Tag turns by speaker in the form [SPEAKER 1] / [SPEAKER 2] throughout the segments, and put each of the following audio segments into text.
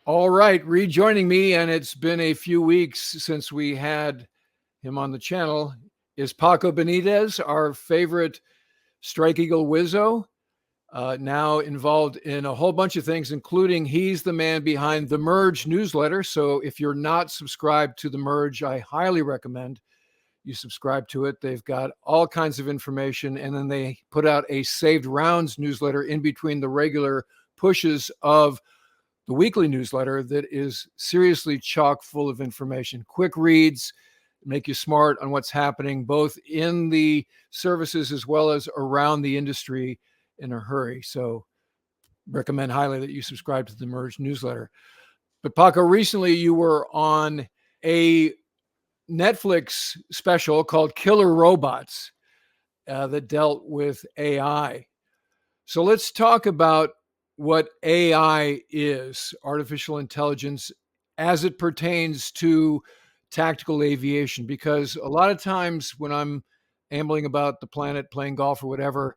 [SPEAKER 1] All right, rejoining me, and it's been a few weeks since we had him on the channel, is Pako Benitez, our favorite Strike Eagle Wizzo, now involved in a whole bunch of things, including he's the man behind the Merge newsletter. So if you're not subscribed to the Merge, I highly recommend you subscribe to it. They've got all kinds of information, and then they put out a Saved Rounds newsletter in between the regular pushes of the weekly newsletter that is seriously chock full of information, quick reads, make you smart on what's happening both in the services as well as around the industry in a hurry. So recommend highly that you subscribe to the Merge newsletter. But Paco, recently you were on a Netflix special called Killer Robots that dealt with AI. So let's talk about what AI is, artificial intelligence, as it pertains to tactical aviation. Because a lot of times when I'm ambling about the planet, playing golf or whatever,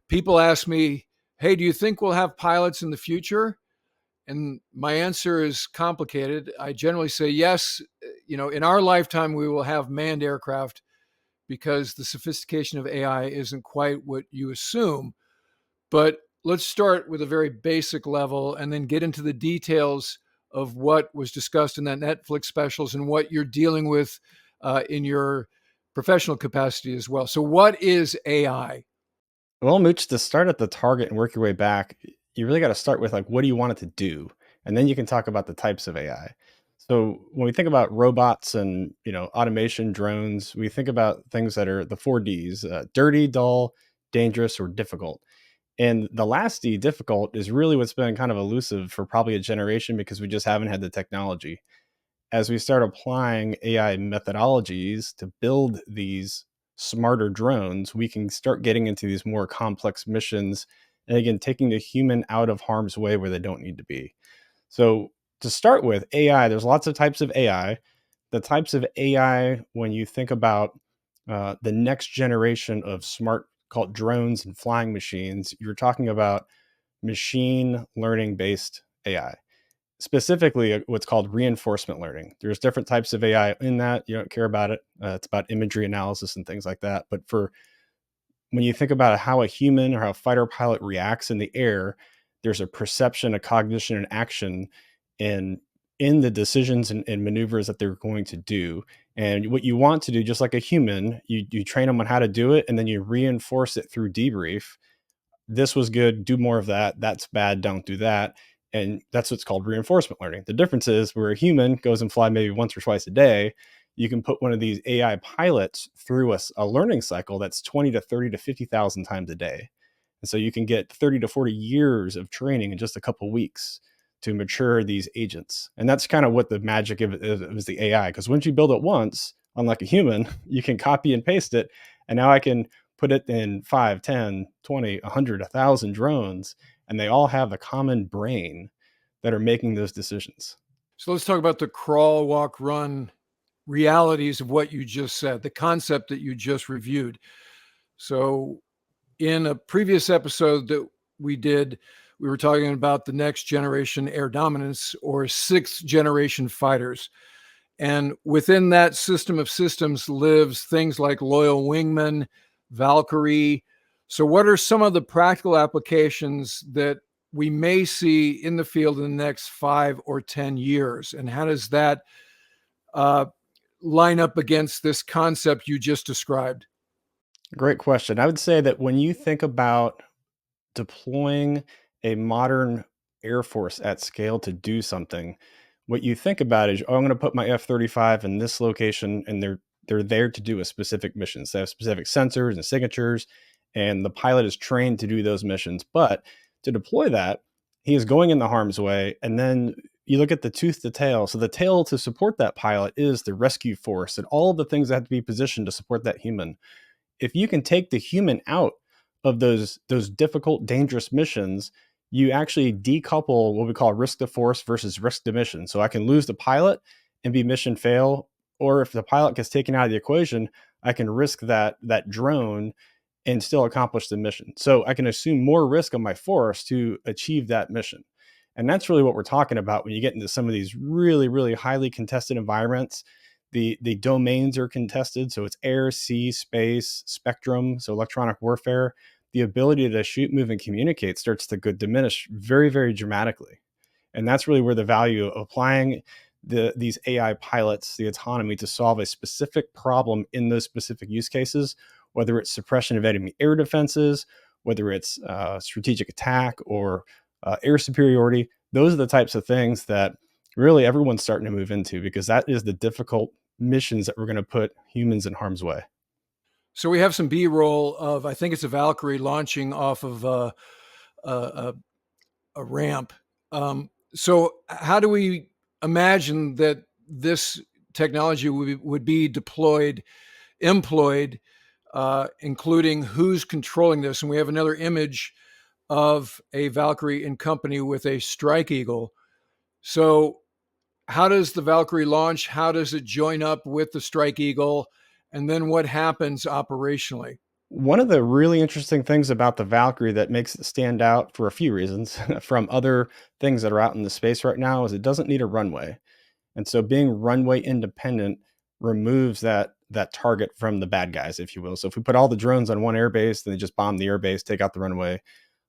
[SPEAKER 1] people ask me, hey, do you think we'll have pilots in the future? And my answer is complicated. I generally say yes. In our lifetime, we will have manned aircraft because the sophistication of AI isn't quite what you assume. But let's start with a very basic level and then get into the details of what was discussed in that Netflix specials and what you're dealing with in your professional capacity as well. So what is AI?
[SPEAKER 2] Well, Mooch, to start at the target and work your way back, you really got to start with like, what do you want it to do? And then you can talk about the types of AI. So when we think about robots and, automation, drones, we think about things that are the 4Ds, dirty, dull, dangerous, or difficult. And the last D, difficult, is really what's been kind of elusive for probably a generation because we just haven't had the technology. As we start applying AI methodologies to build these smarter drones, we can start getting into these more complex missions. And again, taking the human out of harm's way where they don't need to be. So, to start with, AI, there's lots of types of AI. The types of AI, when you think about the next generation of smart, called drones and flying machines, you're talking about machine learning based AI, specifically what's called reinforcement learning. There's different types of AI in that. You don't care about it. It's about imagery analysis and things like that. But for when you think about how a human or how a fighter pilot reacts in the air, there's a perception, a cognition, and action in the decisions and maneuvers that they're going to do. And what you want to do, just like a human, you train them on how to do it, and then you reinforce it through debrief. This was good, do more of that. That's bad, don't do that. And that's what's called reinforcement learning. The difference is where a human goes and fly maybe once or twice a day, you can put one of these AI pilots through a learning cycle that's 20 to 30 to 50,000 times a day. And so you can get 30 to 40 years of training in just a couple weeks to mature these agents. And that's kind of what the magic of it is the AI. Because once you build it once, unlike a human, you can copy and paste it. And now I can put it in 5, 10, 20, 100, 1,000 drones, and they all have a common brain that are making those decisions.
[SPEAKER 1] So let's talk about the crawl, walk, run realities of what you just said, the concept that you just reviewed. So in a previous episode that we did, we were talking about the next generation air dominance or sixth generation fighters. And within that system of systems lives things like Loyal Wingman, Valkyrie. So, what are some of the practical applications that we may see in the field in the next 5 or 10 years? And how does that uh, line up against this concept you just described?
[SPEAKER 2] Great question. I would say that when you think about deploying a modern Air Force at scale to do something, what you think about is, oh, I'm going to put my F-35 in this location, and they're there to do a specific mission. So they have specific sensors and signatures, and the pilot is trained to do those missions. But to deploy that, he is going in the harm's way, and then you look at the tooth to tail. So the tail to support that pilot is the rescue force and all of the things that have to be positioned to support that human. If you can take the human out of those difficult, dangerous missions, you actually decouple what we call risk to force versus risk to mission. So I can lose the pilot and be mission fail, or if the pilot gets taken out of the equation, I can risk that drone and still accomplish the mission. So I can assume more risk on my force to achieve that mission. And that's really what we're talking about when you get into some of these really, really highly contested environments. The domains are contested. So it's air, sea, space, spectrum, so electronic warfare. The ability to shoot, move, and communicate starts to diminish very, very dramatically. And that's really where the value of applying these AI pilots, the autonomy to solve a specific problem in those specific use cases, whether it's suppression of enemy air defenses, whether it's strategic attack or air superiority. Those are the types of things that really everyone's starting to move into, because that is the difficult missions that we're going to put humans in harm's way.
[SPEAKER 1] So we have some B-roll of, I think it's a Valkyrie launching off of a, a ramp. So how do we imagine that this technology would be employed, including who's controlling this? And we have another image of a Valkyrie in company with a Strike Eagle. So how does the Valkyrie launch? How does it join up with the Strike Eagle? And then what happens operationally?
[SPEAKER 2] One of the really interesting things about the Valkyrie that makes it stand out for a few reasons from other things that are out in the space right now is it doesn't need a runway. And so being runway independent removes that target from the bad guys, if you will. So if we put all the drones on one airbase, then they just bomb the airbase, take out the runway,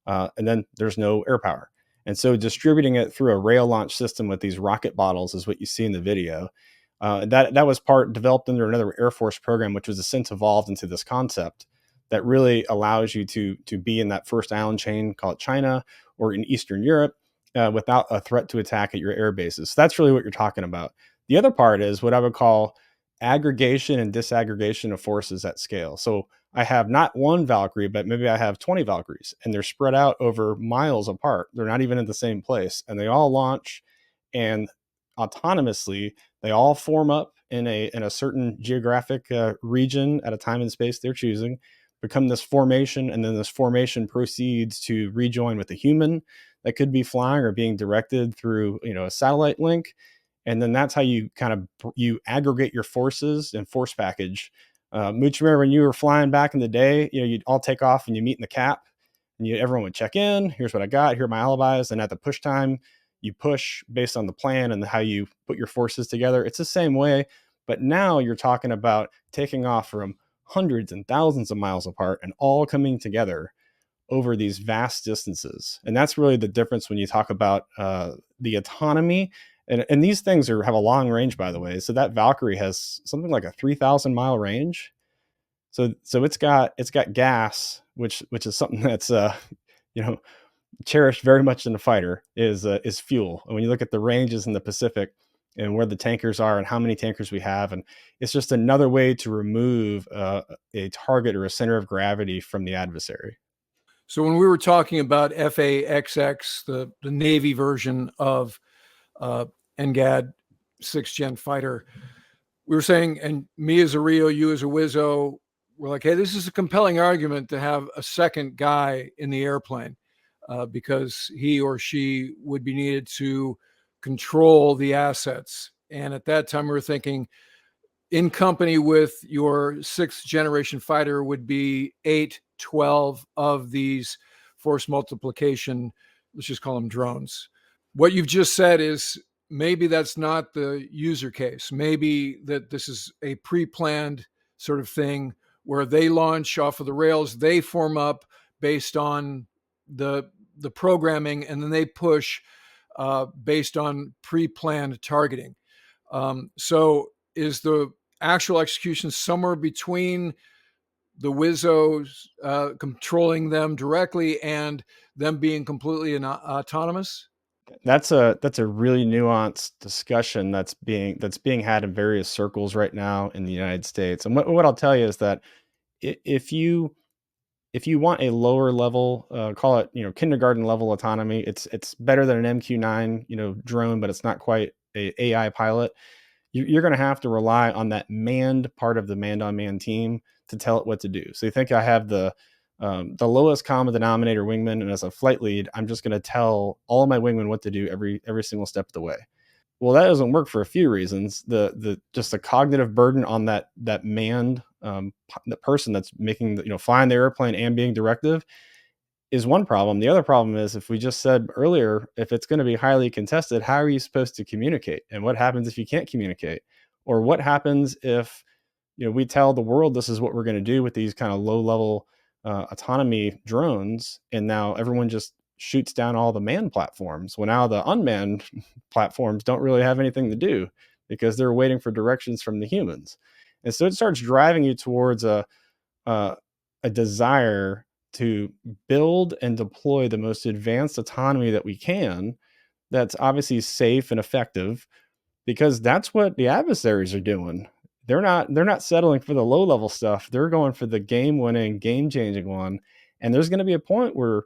[SPEAKER 2] and then there's no air power. And so distributing it through a rail launch system with these rocket bottles is what you see in the video. That was part developed under another Air Force program, which was since evolved into this concept that really allows you to be in that first island chain, call it China, or in Eastern Europe, without a threat to attack at your air bases. So that's really what you're talking about. The other part is what I would call aggregation and disaggregation of forces at scale. So I have not one Valkyrie, but maybe I have 20 Valkyries, and they're spread out over miles apart. They're not even in the same place, and they all launch, and autonomously they all form up in a certain geographic region at a time and space they're choosing, become this formation, and then this formation proceeds to rejoin with a human that could be flying or being directed through a satellite link. And then that's how you you aggregate your forces and force package. Mooch, remember when you were flying back in the day, you'd all take off and you meet in the cap, and everyone would check in. Here's what I got. Here are my alibis. And at the push time, you push based on the plan and how you put your forces together. It's the same way, but now you're talking about taking off from hundreds and thousands of miles apart and all coming together over these vast distances. And that's really the difference when you talk about the autonomy. And these things have a long range, by the way. So that Valkyrie has something like a 3,000-mile range. So it's got gas, which is something that's cherished very much in the fighter, is fuel. And when you look at the ranges in the Pacific and where the tankers are and how many tankers we have, and it's just another way to remove a target or a center of gravity from the adversary.
[SPEAKER 1] So when we were talking about FAXX, the Navy version of NGAD 6th Gen fighter, we were saying, and me as a Rio, you as a Wizzo, we're like, hey, this is a compelling argument to have a second guy in the airplane because he or she would be needed to control the assets. And at that time, we were thinking, in company with your 6th generation fighter would be 8, 12 of these force multiplication, let's just call them drones. What you've just said is maybe that's not the user case. Maybe that this is a pre-planned sort of thing where they launch off of the rails, they form up based on the programming, and then they push based on pre-planned targeting. So is the actual execution somewhere between the Wizzos controlling them directly and them being completely autonomous?
[SPEAKER 2] That's a really nuanced discussion that's being had in various circles right now in the United States. And what I'll tell you is that if you want a lower level, call it kindergarten level autonomy, it's better than an MQ-9 drone, but it's not quite a AI pilot. You're going to have to rely on that manned part of the man-on-man team to tell it what to do. So you think I have the lowest common denominator wingman, and as a flight lead, I'm just going to tell all of my wingmen what to do every single step of the way. Well, that doesn't work for a few reasons. The just the cognitive burden on that manned the person that's making flying the airplane and being directive is one problem. The other problem is, if we just said earlier, if it's going to be highly contested, how are you supposed to communicate? And what happens if you can't communicate? Or what happens if, we tell the world this is what we're going to do with these kind of low level autonomy drones, and now everyone just shoots down all the manned platforms? Well, now the unmanned platforms don't really have anything to do because they're waiting for directions from the humans. And so it starts driving you towards a, a desire to build and deploy the most advanced autonomy that we can, that's obviously safe and effective, because that's what the adversaries are doing. They're not settling for the low level stuff. They're going for the game winning, game changing one. And there's going to be a point where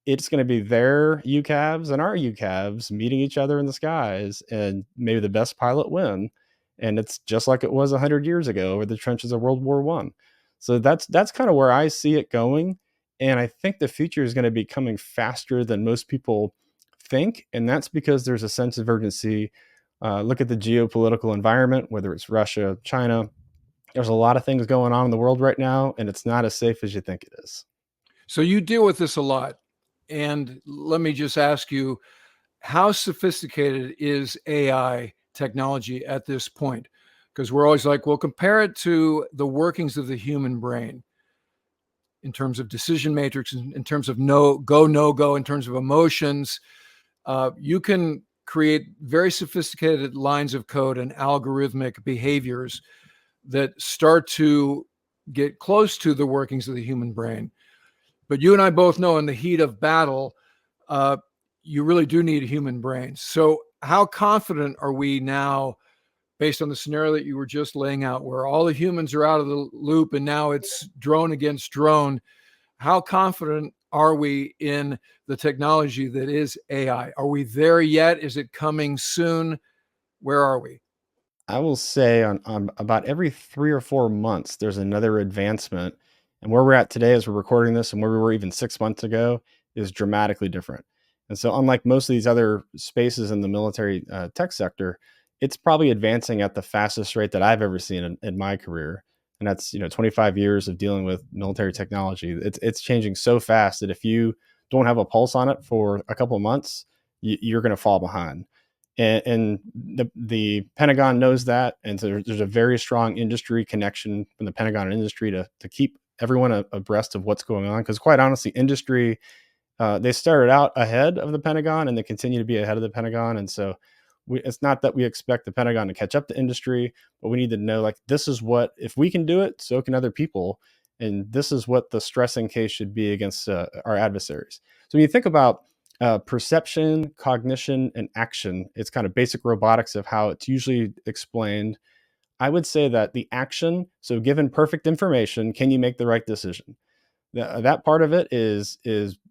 [SPEAKER 2] it's going to be their UCAVs and our UCAVs meeting each other in the skies, and maybe the best pilot win. And it's just like it was 100 years ago over the trenches of World War One. So that's kind of where I see it going. And I think the future is going to be coming faster than most people think. And that's because there's a sense of urgency. Look at the geopolitical environment, whether it's Russia, China. There's a lot of things going on in the world right now, and it's not as safe as you think it is.
[SPEAKER 1] So you deal with this a lot. And let me just ask you, how sophisticated is AI technology at this point? Because we're always like, well, compare it to the workings of the human brain in terms of decision matrix, in terms of no go, in terms of emotions. You can create very sophisticated lines of code and algorithmic behaviors that start to get close to the workings of the human brain. But you and I both know, in the heat of battle, you really do need human brains. So how confident are we now, based on the scenario that you were just laying out, where all the humans are out of the loop and now it's drone against drone? How confident are we in the technology that is AI? Are we there yet? Is it coming soon? Where are we?
[SPEAKER 2] I will say on about every 3 or 4 months, there's another advancement. And where we're at today as we're recording this and where we were even 6 months ago is dramatically different. And so, unlike most of these other spaces in the military tech sector, it's probably advancing at the fastest rate that I've ever seen in my career. And that's 25 years of dealing with military technology. It's changing so fast that if you don't have a pulse on it for a couple of months, you're going to fall behind. And the Pentagon knows that, and so there's a very strong industry connection from the Pentagon industry to keep everyone abreast of what's going on. Because quite honestly, industry, they started out ahead of the Pentagon and they continue to be ahead of the Pentagon. And so it's not that we expect the Pentagon to catch up to industry, but we need to know, like, this is what, if we can do it, so can other people. And this is what the stressing case should be against our adversaries. So when you think about perception, cognition, and action, it's kind of basic robotics of how it's usually explained. I would say that the action, so given perfect information, can you make the right decision? That part of it is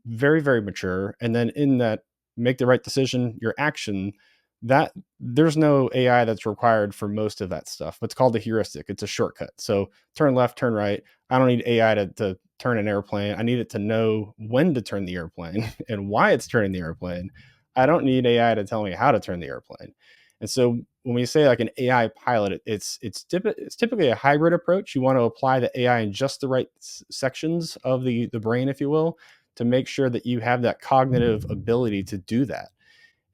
[SPEAKER 2] very, very mature. And then in that make the right decision, your action, that there's no AI that's required for most of that stuff. It's called a heuristic. It's a shortcut. So turn left, turn right. I don't need AI to turn an airplane. I need it to know when to turn the airplane and why it's turning the airplane. I don't need AI to tell me how to turn the airplane. And so when we say like an AI pilot, it's typically a hybrid approach. You want to apply the AI in just the right sections of the brain, if you will, to make sure that you have that cognitive ability to do that.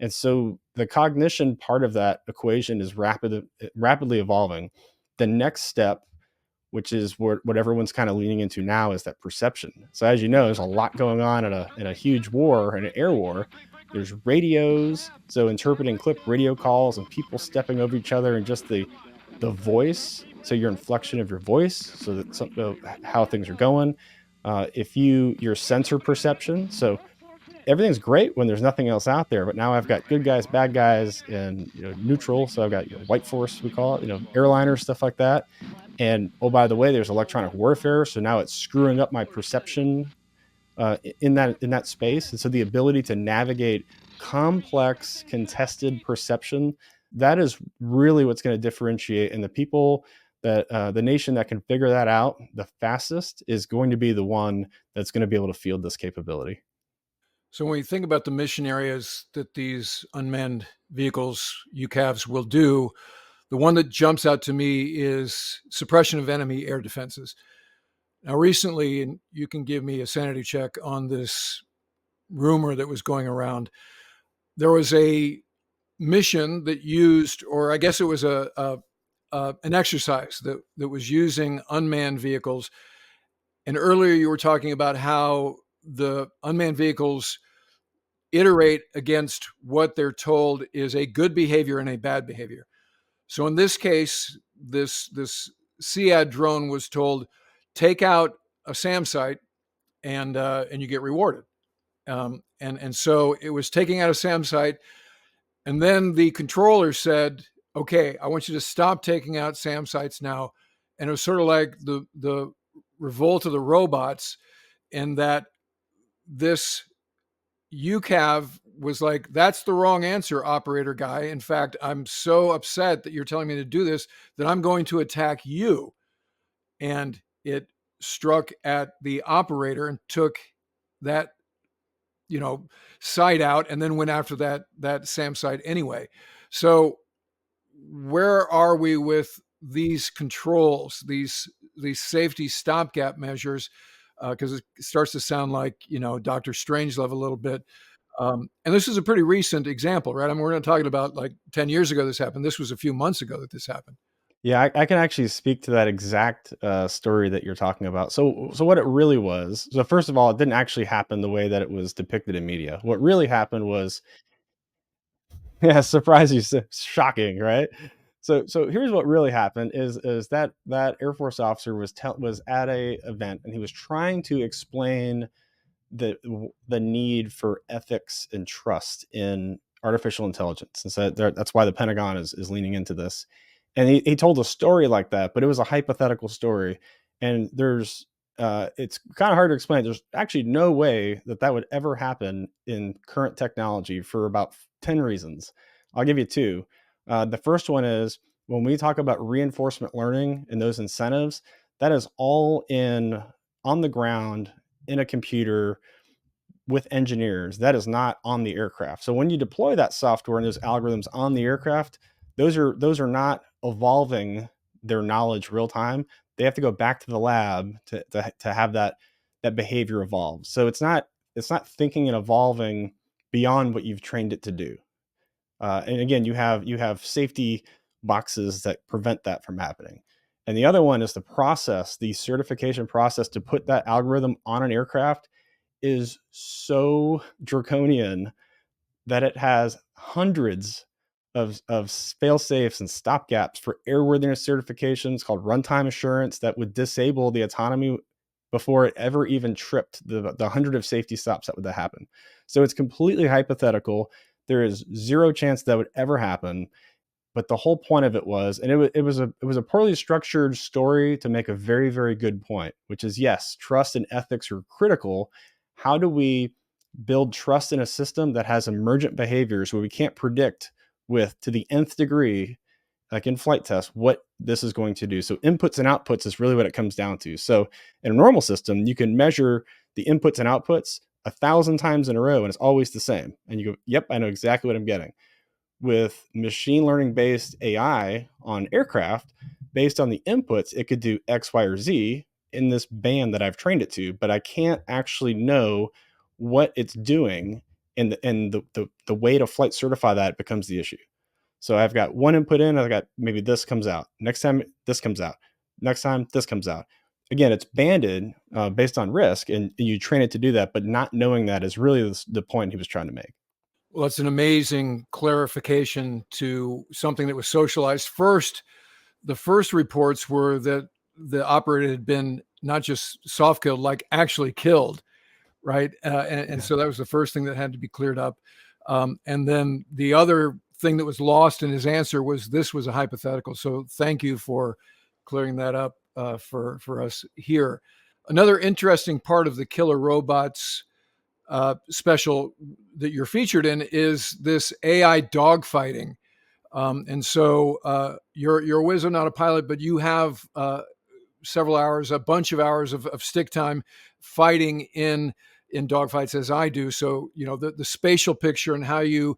[SPEAKER 2] And so the cognition part of that equation is rapidly evolving. The next step, which is what everyone's kind of leaning into now, is that perception. So as you know, there's a lot going on in a huge war, in an air war. There's radios, so interpreting clip radio calls and people stepping over each other, and just the voice, so your inflection of your voice, so that how things are going. If your sensor perception, so everything's great when there's nothing else out there, but now I've got good guys, bad guys, and neutral. So I've got white force, we call it, airliners, stuff like that. And oh, by the way, there's electronic warfare, so now it's screwing up my perception in that space. And so the ability to navigate complex, contested perception, that is really what's going to differentiate. And the people that the nation that can figure that out the fastest is going to be the one that's going to be able to field this capability.
[SPEAKER 1] So when you think about the mission areas that these unmanned vehicles, UCAVs, will do, the one that jumps out to me is suppression of enemy air defenses. Now, recently, and you can give me a sanity check on this rumor that was going around, there was a mission that used, or I guess it was an exercise that was using unmanned vehicles. And earlier you were talking about how the unmanned vehicles iterate against what they're told is a good behavior and a bad behavior. So in this case, this SEAD drone was told, take out a SAM site and you get rewarded. And so it was taking out a SAM site, and then the controller said, "Okay, I want you to stop taking out SAM sites now." And it was sort of like the revolt of the robots, in that this UCAV was like, "That's the wrong answer, operator guy. In fact, I'm so upset that you're telling me to do this that I'm going to attack you." And it struck at the operator and took that, site out, and then went after that SAM site anyway. So where are we with these controls, these safety stopgap measures? Because it starts to sound like, Dr. Strangelove a little bit. And this is a pretty recent example, right? I mean, we're not talking about like 10 years ago this happened. This was a few months ago that this happened.
[SPEAKER 2] Yeah, I can actually speak to that exact story that you're talking about. So what it really was. So first of all, it didn't actually happen the way that it was depicted in media. What really happened was, yeah, surprise you, shocking, right? So here's what really happened is that Air Force officer was at a event, and he was trying to explain the need for ethics and trust in artificial intelligence, and so that's why the Pentagon is leaning into this. And he told a story like that, but it was a hypothetical story, and it's kind of hard to explain. There's actually no way that would ever happen in current technology for about 10 reasons. I'll give you two. The first one is, when we talk about reinforcement learning and those incentives, that is all on the ground in a computer with engineers. That is not on the aircraft. So when you deploy that software and those algorithms on the aircraft, those are not evolving their knowledge real time. They have to go back to the lab to have that behavior evolve. So it's not thinking and evolving beyond what you've trained it to do. And again, you have safety boxes that prevent that from happening. And the other one is the certification process to put that algorithm on an aircraft is so draconian that it has hundreds of fail safes and stop gaps for airworthiness certifications called runtime assurance that would disable the autonomy before it ever even tripped the hundred of safety stops that would happen. So it's completely hypothetical. There is zero chance that would ever happen. But the whole point of it was, and it was a poorly structured story to make a very, very good point, which is, yes, trust and ethics are critical. How do we build trust in a system that has emergent behaviors where we can't predict to the nth degree, like in flight tests, what this is going to do? So inputs and outputs is really what it comes down to. So in a normal system, you can measure the inputs and outputs 1,000 times in a row, and it's always the same. And you go, yep, I know exactly what I'm getting. With machine learning based AI on aircraft, based on the inputs, it could do X, Y, or Z in this band that I've trained it to, but I can't actually know what it's doing. And the way to flight certify that becomes the issue. So I've got one input in, I've got maybe this comes out. Next time this comes out. Next time this comes out. Again, it's banded based on risk, and you train it to do that, but not knowing that is really the point he was trying to make.
[SPEAKER 1] Well, it's an amazing clarification to something that was socialized. The first reports were that the operator had been not just soft killed, like actually killed, right? And so that was the first thing that had to be cleared up. And then the other thing that was lost in his answer was this was a hypothetical. So thank you for clearing that up for us here. Another interesting part of the Killer Robots special that you're featured in is this AI dogfighting. And so you're a wizard, not a pilot, but you have several hours, a bunch of hours of stick time fighting in dogfights, as I do. So the spatial picture and how you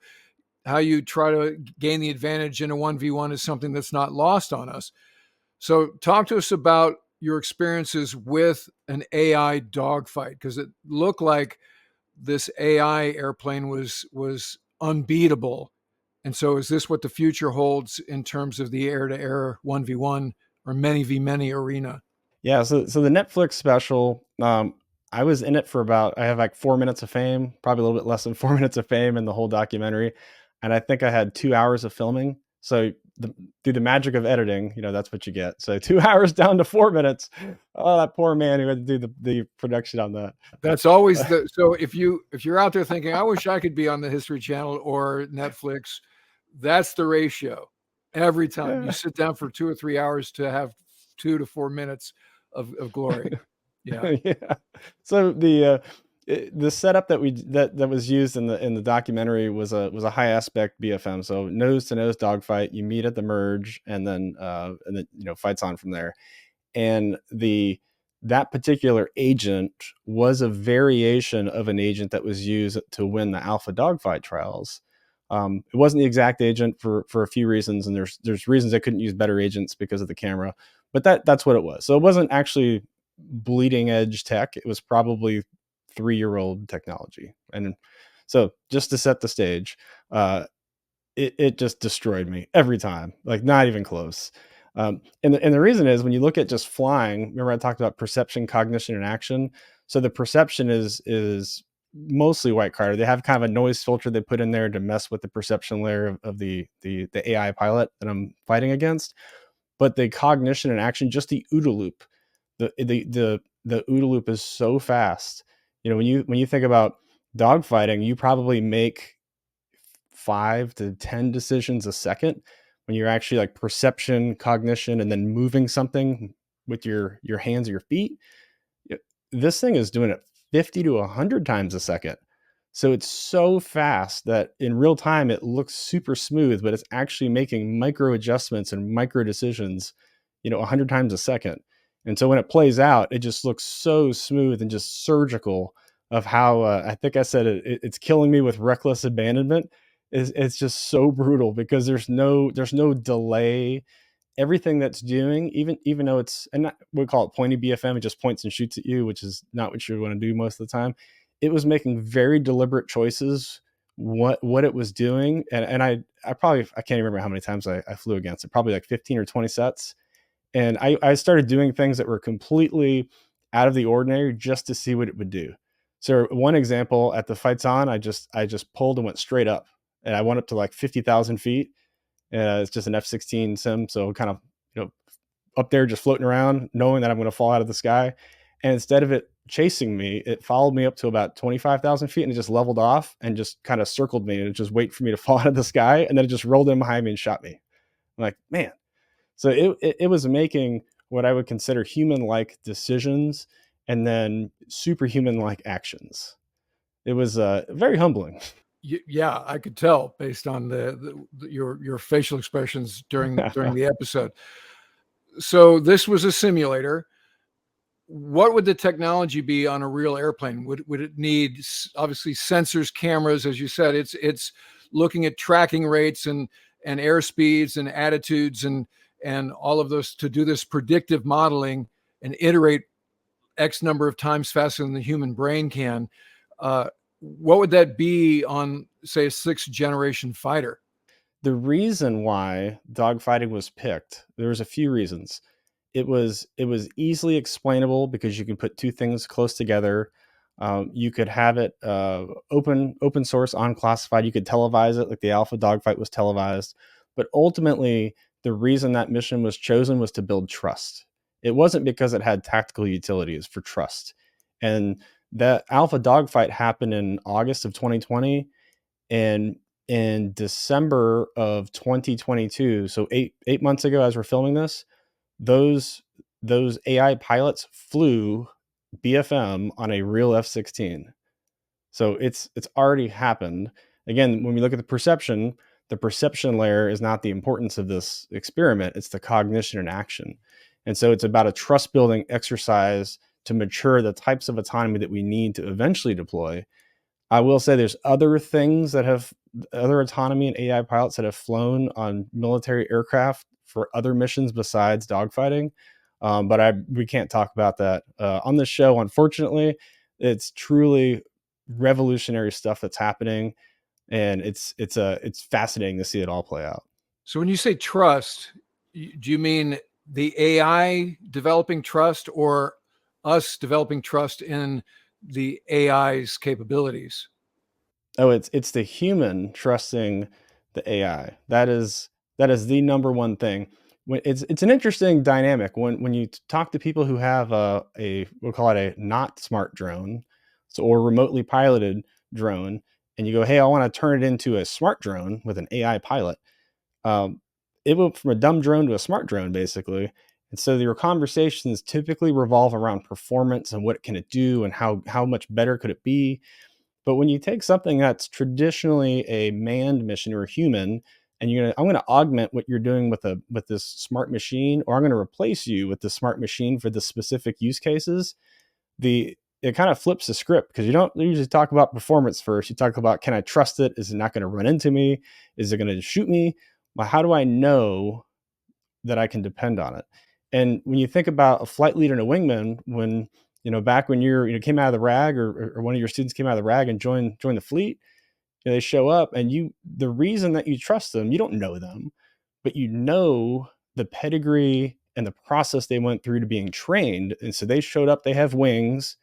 [SPEAKER 1] try to gain the advantage in a 1v1 is something that's not lost on us. So talk to us about your experiences with an AI dogfight, because it looked like this AI airplane was unbeatable. And so, is this what the future holds in terms of the air-to-air 1v1 or many v many arena?
[SPEAKER 2] Yeah, so the Netflix special, I was in it for about I have like 4 minutes of fame, probably a little bit less than 4 minutes of fame in the whole documentary, and I think I had 2 hours of filming. So through the magic of editing, that's what you get. So 2 hours down to 4 minutes. Oh, that poor man who had to do the production on that.
[SPEAKER 1] That's always the so if you're out there thinking, I wish I could be on the History Channel or Netflix, that's the ratio. Every time you
[SPEAKER 2] Yeah.
[SPEAKER 1] sit down for 2 or 3 hours to have 2 to 4 minutes of glory. Yeah.
[SPEAKER 2] Yeah. So the setup that was used in the documentary was a high aspect BFM. So nose to nose dogfight. You meet at the merge, and then fights on from there. And that particular agent was a variation of an agent that was used to win the alpha dogfight trials. It wasn't the exact agent for a few reasons, and there's reasons I couldn't use better agents because of the camera, but that's what it was. So it wasn't actually bleeding edge tech. It was probably 3-year-old technology. And so just to set the stage, it just destroyed me every time, like not even close. And the reason is when you look at just flying, remember I talked about perception, cognition, and action. So the perception is mostly white carded. They have kind of a noise filter they put in there to mess with the perception layer of the AI pilot that I'm fighting against. But the cognition and action, just the OODA loop, the OODA loop is so fast. When you think about dogfighting, you probably make 5 to 10 decisions a second when you're actually like perception, cognition, and then moving something with your hands or your feet. This thing is doing it 50 to 100 times a second. So it's so fast that in real time it looks super smooth, but it's actually making micro adjustments and micro decisions, 100 times a second. And so when it plays out, it just looks so smooth and just surgical of how I think I said it's killing me with reckless abandonment. It's just so brutal because there's no delay. Everything that's doing, even though it's, and not, we call it pointy BFM, it just points and shoots at you, which is not what you want to do most of the time. It was making very deliberate choices what it was doing, and I probably, I can't even remember how many times I flew against it, probably like 15 or 20 sets. And I started doing things that were completely out of the ordinary just to see what it would do. So one example, at the fights on, I just pulled and went straight up, and I went up to like 50,000 feet. It's just an F-16 sim, so kind of, up there just floating around, knowing that I'm going to fall out of the sky. And instead of it chasing me, it followed me up to about 25,000 feet, and it just leveled off and just kind of circled me and just wait for me to fall out of the sky. And then it just rolled in behind me and shot me. I'm like, man. So it was making what I would consider human-like decisions and then superhuman-like actions. It was very humbling.
[SPEAKER 1] Yeah, I could tell based on your facial expressions during the episode. So this was a simulator. What would the technology be on a real airplane? Would it need obviously sensors, cameras, as you said? It's looking at tracking rates and air speeds and attitudes and all of those to do this predictive modeling and iterate X number of times faster than the human brain can. What would that be on, say, a 6th-generation fighter?
[SPEAKER 2] The reason why dogfighting was picked, there was a few reasons. It was easily explainable because you can put two things close together. You could have it open source, unclassified. You could televise it, like the Alpha dogfight was televised. But ultimately, the reason that mission was chosen was to build trust. It wasn't because it had tactical utility; it's for trust. And that Alpha dogfight happened in August of 2020, and in December of 2022, so eight months ago, as we're filming this, those those AI pilots flew BFM on a real F-16. So it's already happened. Again, when we look at the perception layer is not the importance of this experiment, it's the cognition and action. And so it's about a trust building exercise to mature the types of autonomy that we need to eventually deploy. I will say there's other things that have other autonomy and AI pilots that have flown on military aircraft for other missions besides dogfighting. But we can't talk about that on the show. Unfortunately, it's truly revolutionary stuff that's happening, and it's fascinating to see it all play out.
[SPEAKER 1] So when you say trust, do you mean the AI developing trust or us developing trust in the AI's capabilities?
[SPEAKER 2] Oh, it's the human trusting the AI. That is the number one thing. It's an interesting dynamic when you talk to people who have we'll call it a not smart drone, so or remotely piloted drone, and you go, hey, I want to turn it into a smart drone with an AI pilot. Um, it went from a dumb drone to a smart drone, basically. And so your conversations typically revolve around performance and what can it do and how much better could it be. But when you take something that's traditionally a manned mission or a human, and I'm gonna augment what you're doing with this smart machine, or I'm gonna replace you with the smart machine for the specific use cases, it kind of flips the script because you don't usually talk about performance first. You talk about, can I trust it? Is it not going to run into me? Is it going to shoot me? Well, how do I know that I can depend on it? And when you think about a flight leader and a wingman, when back when came out of the RAG, or one of your students came out of the RAG and joined the fleet, they show up, and the reason that you trust them, you don't know them, but you know the pedigree and the process they went through to being trained. And so they showed up, they have wings,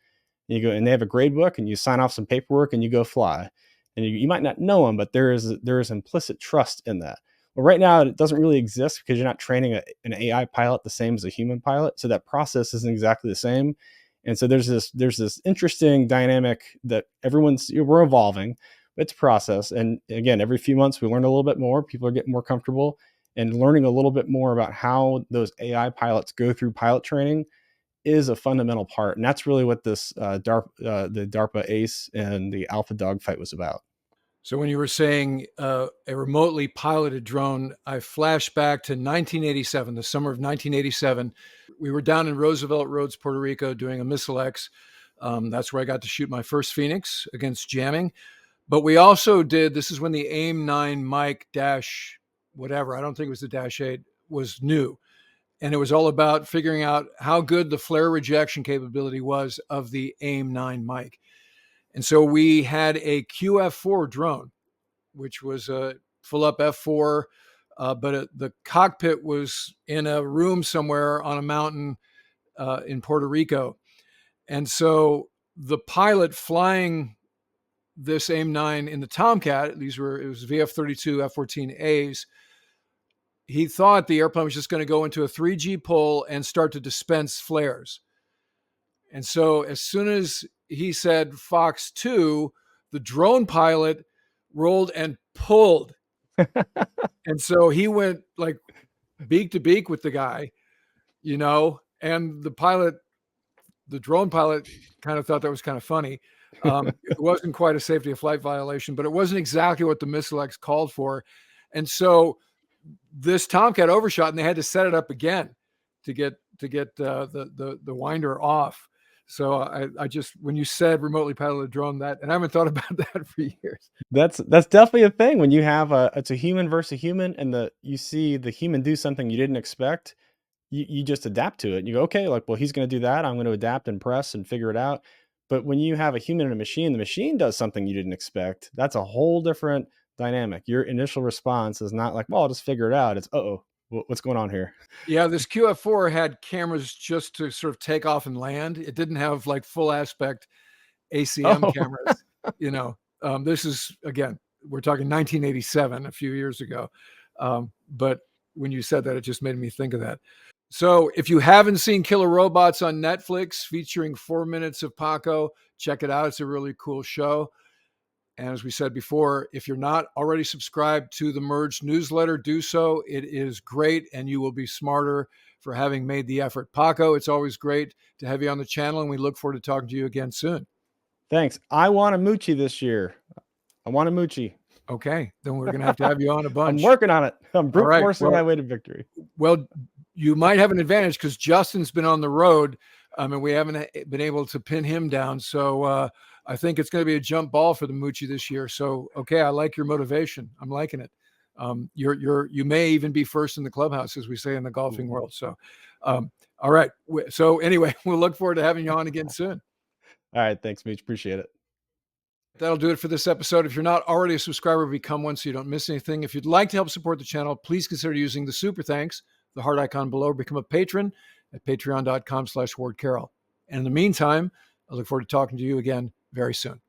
[SPEAKER 2] and you go, and they have a grade book, and you sign off some paperwork, and you go fly. And you might not know them, but there is implicit trust in that. Well, right now it doesn't really exist because you're not training an AI pilot the same as a human pilot, so that process isn't exactly the same. And so there's this interesting dynamic that we're evolving. It's a process, and again, every few months we learn a little bit more. People are getting more comfortable and learning a little bit more about how those AI pilots go through pilot training is a fundamental part. And that's really what this the DARPA ACE and the Alpha Dogfight was about.
[SPEAKER 1] So when you were saying a remotely piloted drone, I flashed back to 1987, the summer of 1987. We were down in Roosevelt Roads, Puerto Rico, doing a missile X. That's where I got to shoot my first Phoenix against jamming. But we also did, this is when the AIM 9 Mike dash whatever, I don't think it was the dash 8, was new. And it was all about figuring out how good the flare rejection capability was of the AIM 9 Mike. And so we had a QF4 drone, which was a full up F4, but the cockpit was in a room somewhere on a mountain in Puerto Rico. And so the pilot flying this AIM 9 in the Tomcat, it was VF-32 F-14As, he thought the airplane was just going to go into a 3G pull and start to dispense flares. And so as soon as he said Fox 2, the drone pilot rolled and pulled. And so he went like beak to beak with the guy, and the drone pilot kind of thought that was kind of funny. It wasn't quite a safety of flight violation, but it wasn't exactly what the missile X called for. And so this Tomcat overshot, and they had to set it up again to get the winder off. So I just, when you said remotely piloted drone, and I haven't thought about that for years.
[SPEAKER 2] That's definitely a thing when you have it's a human versus a human, and you see the human do something you didn't expect. You just adapt to it. You go, okay, like, well, he's going to do that. I'm going to adapt and press and figure it out. But when you have a human and a machine, the machine does something you didn't expect. That's a whole different dynamic. Your initial response is not like, well, I'll just figure it out. It's, uh-oh, what's going on here?
[SPEAKER 1] Yeah, this QF4 had cameras just to sort of take off and land. It didn't have like full aspect ACM cameras. This is, again, we're talking 1987, a few years ago. But when you said that, it just made me think of that. So if you haven't seen Killer Robots on Netflix featuring 4 minutes of Pako, check it out. It's a really cool show. And as we said before, if you're not already subscribed to the Merge newsletter, do so. It is great, and you will be smarter for having made the effort. Pako, it's always great to have you on the channel, and we look forward to talking to you again soon.
[SPEAKER 2] Thanks. I want a Moochie this year. I want a Moochie.
[SPEAKER 1] Okay, then we're going to have you on a bunch.
[SPEAKER 2] I'm working on it. I'm brute forcing my way to victory.
[SPEAKER 1] Well, you might have an advantage because Justin's been on the road, and we haven't been able to pin him down. So I think it's going to be a jump ball for the Moochie this year. So, okay, I like your motivation. I'm liking it. You may even be first in the clubhouse, as we say in the golfing world. So, all All right. So anyway, we'll look forward to having you on again soon.
[SPEAKER 2] All right. Thanks, Meech. Appreciate it.
[SPEAKER 1] That'll do it for this episode. If you're not already a subscriber, become one so you don't miss anything. If you'd like to help support the channel, please consider using the super thanks, the heart icon below, become a patron at patreon.com/wardcarroll. And in the meantime, I look forward to talking to you again very soon.